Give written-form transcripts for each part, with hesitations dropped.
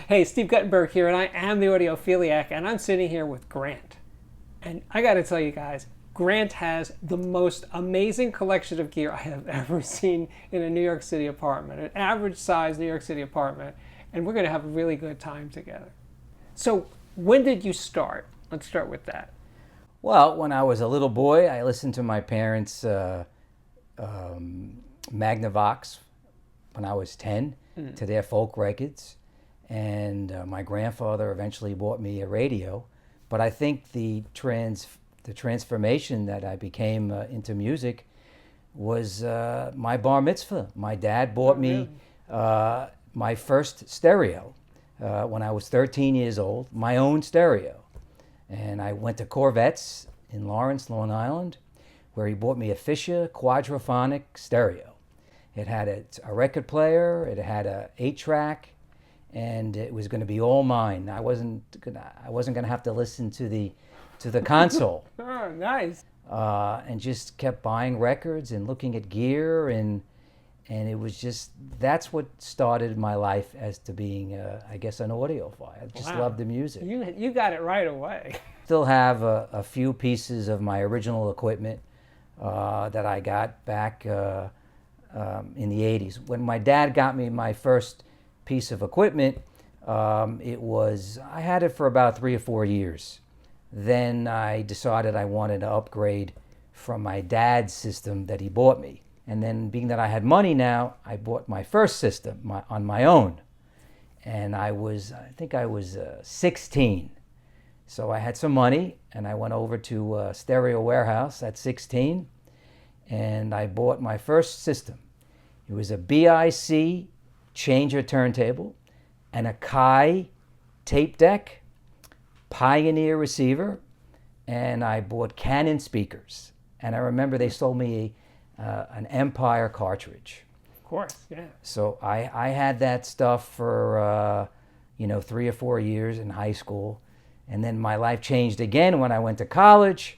Hey, Steve Guttenberg here, and I am the Audiophiliac, and I'm sitting here with Grant. And I got to tell you guys, Grant has the most amazing collection of gear I have ever seen in a New York City apartment, an average size New York City apartment, and we're going to have a really good time together. So, when did you start? Let's start with that. Well, when I was a little boy, I listened to my parents' Magnavox when I was 10 to their folk records. And my grandfather eventually bought me a radio. But I think the transformation that I became into music was my bar mitzvah. My dad bought me my first stereo when I was 13 years old, my own stereo. And I went to Corvettes in Lawrence, Long Island, where he bought me a Fisher quadraphonic stereo. It had a record player, it had a 8-track, and it was going to be all mine. I wasn't going to have to listen to the console. Oh, nice. And just kept buying records and looking at gear, and it was just, that's what started my life as to being, I guess, an audiophile. I just loved the music. You got it right away. Still have a few pieces of my original equipment that I got back in the 80s. When my dad got me my first piece of equipment, I had it for about 3 or 4 years. Then I decided I wanted to upgrade from my dad's system that he bought me. And then, being that I had money now, I bought my first system on my own. And I think I was 16. So I had some money, and I went over to Stereo Warehouse at 16, and I bought my first system. It was a BIC changer turntable and a Kai tape deck, Pioneer receiver, and I bought Canon speakers. And I remember they sold me an Empire cartridge. Of course, yeah. So I had that stuff for 3 or 4 years in high school, and then my life changed again when I went to college,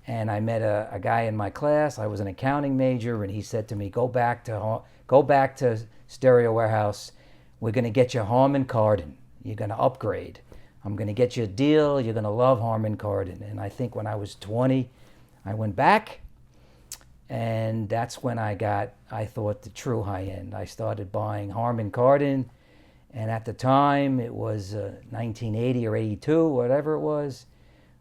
and I met a guy in my class. I was an accounting major, and he said to me, "Go back to Stereo Warehouse. We're going to get you Harman Kardon. You're going to upgrade. I'm going to get you a deal. You're going to love Harman Kardon." And I think when I was 20, I went back, and that's when I thought, the true high end. I started buying Harman Kardon, and at the time, it was 1980 or 82, whatever it was.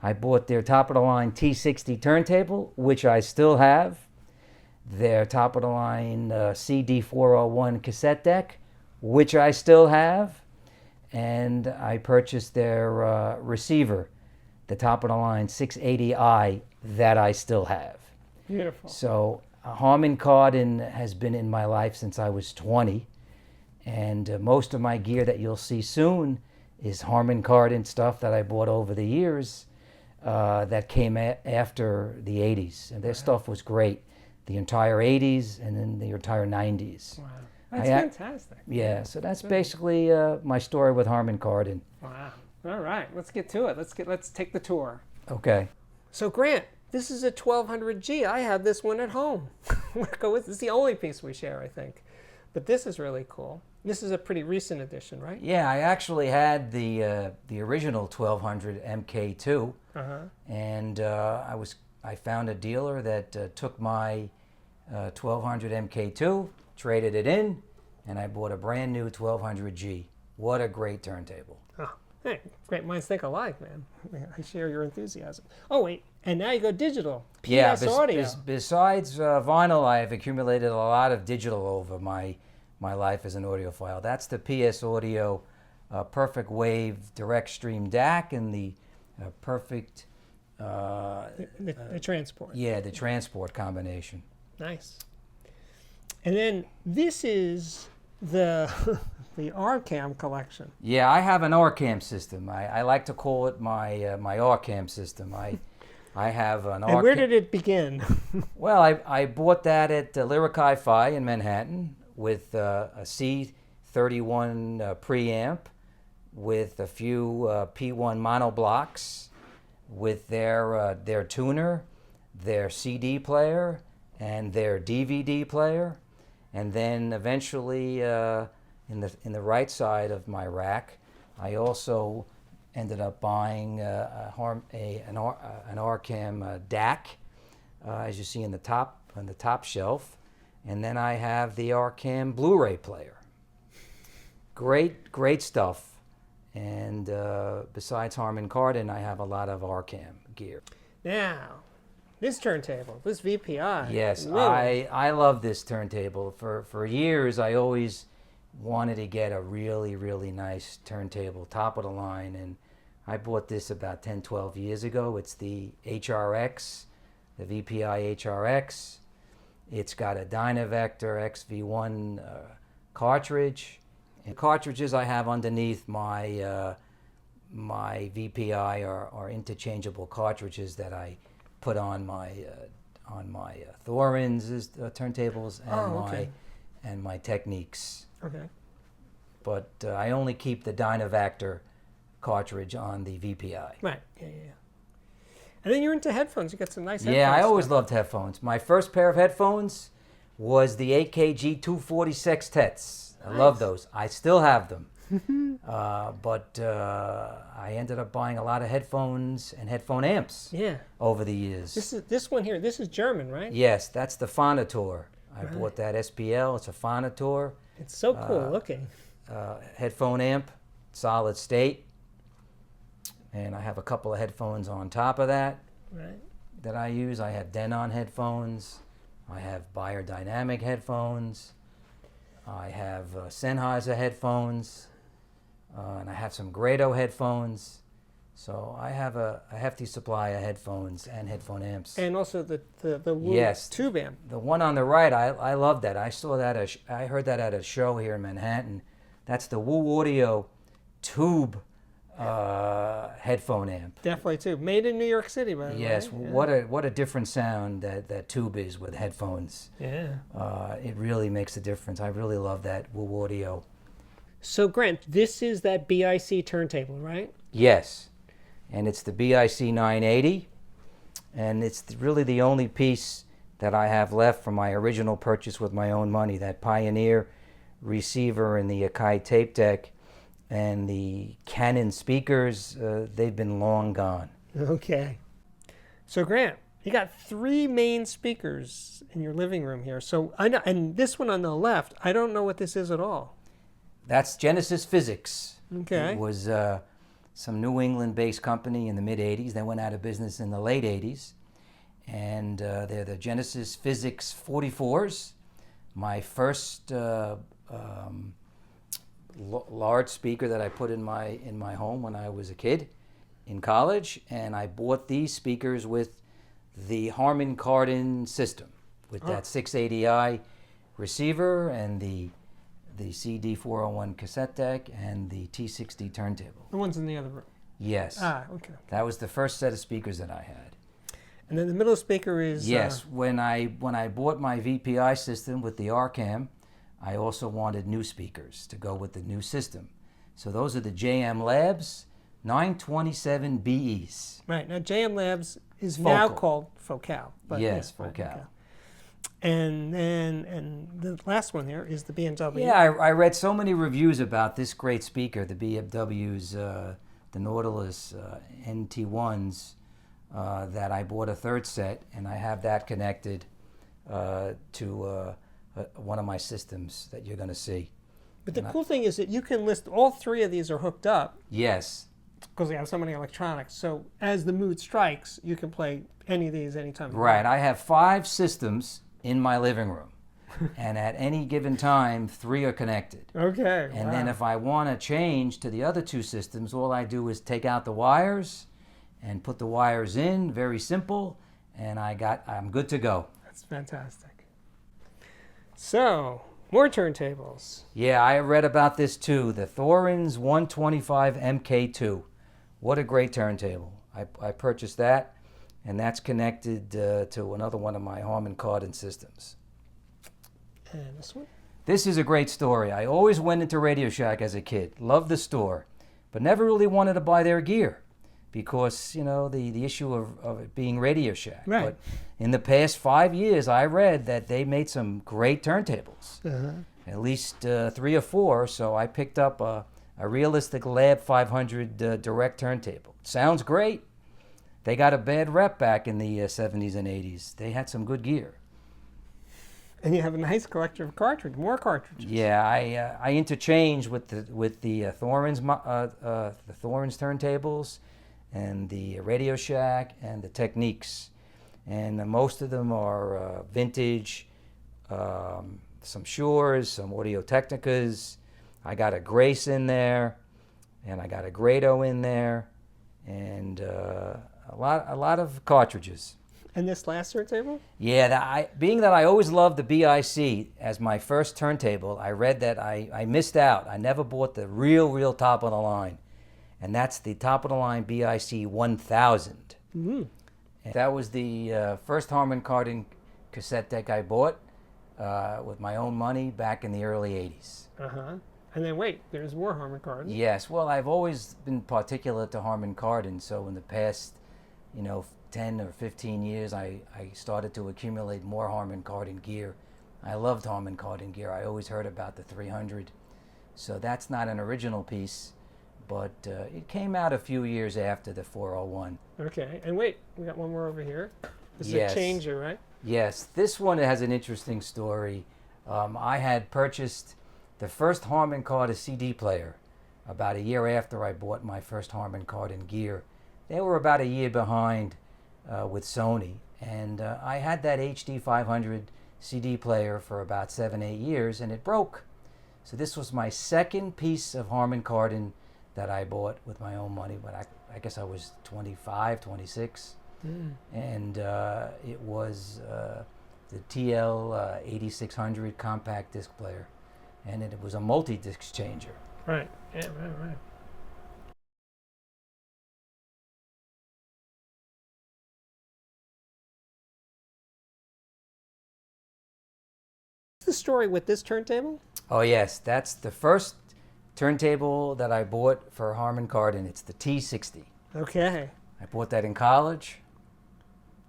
I bought their top-of-the-line T60 turntable, which I still have, their top-of-the-line CD401 cassette deck, which I still have, and I purchased their receiver, the top-of-the-line 680i, that I still have. Beautiful. So Harman Kardon has been in my life since I was 20, and most of my gear that you'll see soon is Harman Kardon stuff that I bought over the years that came after the 80s. And their stuff was great, the entire 80s and then the entire 90s. Wow. That's fantastic. Yeah, so that's basically my story with Harman Kardon. Wow. All right, let's get to it. Let's take the tour. Okay. So Grant, this is a 1200G. I have this one at home. This is the only piece we share, I think. But this is really cool. This is a pretty recent edition, right? Yeah, I actually had the original 1200 MK2, and I found a dealer that took my 1200 MK2, traded it in, and I bought a brand new 1200G. What a great turntable! Oh, hey, great minds think alike, man. I share your enthusiasm. Oh wait, and now you go digital. PS audio. Besides vinyl, I've accumulated a lot of digital over my life as an audiophile. That's the PS Audio Perfect Wave Direct Stream DAC and the Perfect... the transport. Yeah, the transport combination. Nice. And then this is the the RCAM collection. Yeah, I have an RCAM system. I like to call it my RCAM system. I have an RCAM. And where did it begin? Well, I bought that at Lyric Hi-Fi in Manhattan with a C31 preamp, with a few P1 mono blocks, with their tuner, their CD player, and their DVD player. And then eventually in the right side of my rack I also ended up buying an Arcam DAC, as you see on the top shelf, and then I have the Arcam Blu-ray player. Great stuff. And besides Harman Kardon, I have a lot of Arcam gear. Now, this turntable, this VPI. Yes, whoa. I love this turntable. For years, I always wanted to get a really nice turntable, top of the line, and I bought this about 10, 12 years ago. It's the HRX, the VPI HRX. It's got a Dynavector XV1 cartridge. And cartridges I have underneath my my VPI are interchangeable cartridges that I put on my Thorins turntables and my Techniques. Okay. But I only keep the Dynavector cartridge on the VPI. Right. Yeah. And then you're into headphones. You got some nice headphones. Yeah, I always loved headphones. My first pair of headphones was the AKG 240 Sextets. I love those. I still have them. But I ended up buying a lot of headphones and headphone amps over the years. This one here, this is German, right? Yes, that's the Phonitor. I bought that SPL. It's a Phonitor. It's so cool looking. Headphone amp, solid state. And I have a couple of headphones on top of that that I use. I have Denon headphones. I have Beyerdynamic headphones. I have Sennheiser headphones, and I have some Grado headphones. So I have a hefty supply of headphones and headphone amps. And also the Woo tube amp. The one on the right, I love that. I saw that. I heard that at a show here in Manhattan. That's the Woo Audio tube headphone amp. Definitely too. Made in New York City, by the way. Yes, what a different sound that tube is with headphones. Yeah. It really makes a difference. I really love that Woo Audio. So Grant, this is that BIC turntable, right? Yes, and it's the BIC 980, and it's really the only piece that I have left from my original purchase with my own money. That Pioneer receiver and the Akai tape deck and the Canon speakers, they've been long gone. Okay. So Grant, you got 3 main speakers in your living room here. So I know, and this one on the left, I don't know what this is at all. That's Genesis Physics. Okay. It was some New England-based company in the mid-'80s. They went out of business in the late '80s. And they're the Genesis Physics 44s. My first large speaker that I put in my home when I was a kid in college, and I bought these speakers with the Harman Kardon system with that 680i receiver and the CD401 cassette deck and the T60 turntable. The one's in the other room. Yes. Okay. That was the first set of speakers that I had. And then the middle speaker is... Yes. When I bought my VPI system with the Arcam, I also wanted new speakers to go with the new system. So those are the JM Labs 927 BEs. Right. Now, JM Labs is Focal. now called Focal. But yes, Focal. Okay. And the last one here is the BMW. Yeah, I read so many reviews about this great speaker, the BMW's, the Nautilus NT1s, that I bought a third set, and I have that connected to one of my systems that you're going to see. But the cool thing is that you can list all 3 of these are hooked up. Yes. Because we have so many electronics. So as the mood strikes, you can play any of these anytime. Right. I have 5 systems in my living room. And at any given time, 3 are connected. Okay. And then if I want to change to the other 2 systems, all I do is take out the wires and put the wires in. Very simple. And I'm good to go. That's fantastic. So, more turntables. Yeah, I read about this too. The Thorins 125 MK2. What a great turntable. I purchased that, and that's connected to another one of my Harman Kardon systems. And this one? This is a great story. I always went into Radio Shack as a kid. Loved the store, but never really wanted to buy their gear because, the issue of it being Radio Shack. Right. But in the past 5 years, I read that they made some great turntables. At least 3 or 4, so I picked up a a realistic Lab 500 direct turntable. Sounds great. They got a bad rep back in the 70s and 80s. They had some good gear. And you have a nice collection of cartridges, more cartridges. Yeah, I interchange with the Thorins turntables, and the Radio Shack and the Techniques, and most of them are vintage. Some Shures, some Audio Technicas. I got a Grace in there, and I got a Grado in there, and a lot of cartridges. And this last turntable? Yeah, being that I always loved the BIC as my first turntable, I read that I missed out. I never bought the real top of the line, and that's the top of the line BIC 1000. Mm-hmm. That was the first Harman Kardon cassette deck I bought with my own money back in the early 80s. Uh-huh. And then wait, there's more Harman Kardon. Yes, well, I've always been particular to Harman Kardon, so in the past, 10 or 15 years, I started to accumulate more Harman Kardon gear. I loved Harman Kardon gear. I always heard about the 300. So that's not an original piece, but it came out a few years after the 401. Okay, and wait, we got one more over here. This Yes. is a changer, right? Yes, this one has an interesting story. I had purchased the first Harman Kardon CD player about a year after I bought my first Harman Kardon gear. They were about a year behind with Sony, and I had that HD 500 CD player for about 7-8 years, and it broke. So this was my second piece of Harman Kardon that I bought with my own money, but I guess I was 25, 26. And it was the TL 8600 compact disc player, and it was a multi-disc changer. Right, yeah, right. The story with this turntable? Oh yes, that's the first turntable that I bought for Harman Kardon. It's the T60. Okay. I bought that in college.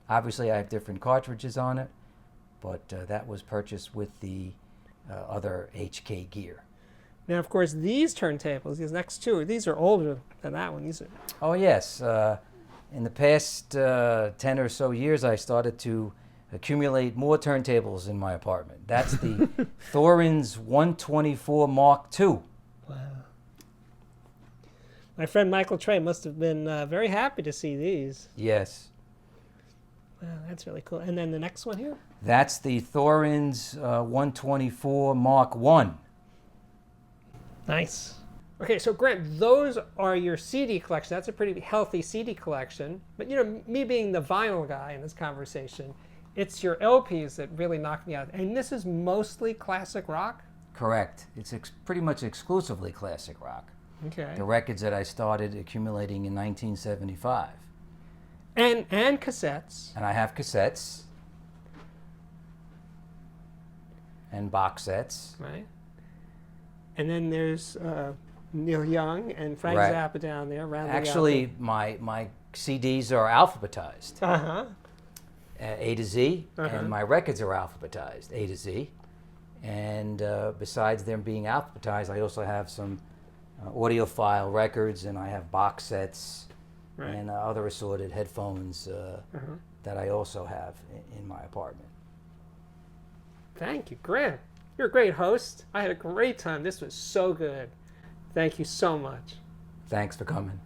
Obviously, I have different cartridges on it, but that was purchased with the other HK gear. Now, of course, these turntables, these next two, these are older than that one. These are. Oh yes, in the past 10 or so years, I started to accumulate more turntables in my apartment. That's the Thorins 124 Mark II. Wow. My friend Michael Trey must have been very happy to see these. Yes. Wow, that's really cool. And then the next one here? That's the Thorins 124 Mark I. Nice. Okay, so Grant, those are your CD collection. That's a pretty healthy CD collection. But me being the vinyl guy in this conversation, it's your LPs that really knock me out. And this is mostly classic rock? Correct. It's pretty much exclusively classic rock. Okay. The records that I started accumulating in 1975. And cassettes. And I have cassettes. And box sets. Right. And then there's Neil Young and Frank Right. Zappa down there. Actually, my CDs are alphabetized. Uh-huh. A to Z, Uh-huh. and my records are alphabetized, A to Z. And besides them being alphabetized, I also have some audiophile records, and I have box sets, Right. and other assorted headphones that I also have in my apartment. Thank you, Grant. You're a great host. I had a great time. This was so good. Thank you so much. Thanks for coming.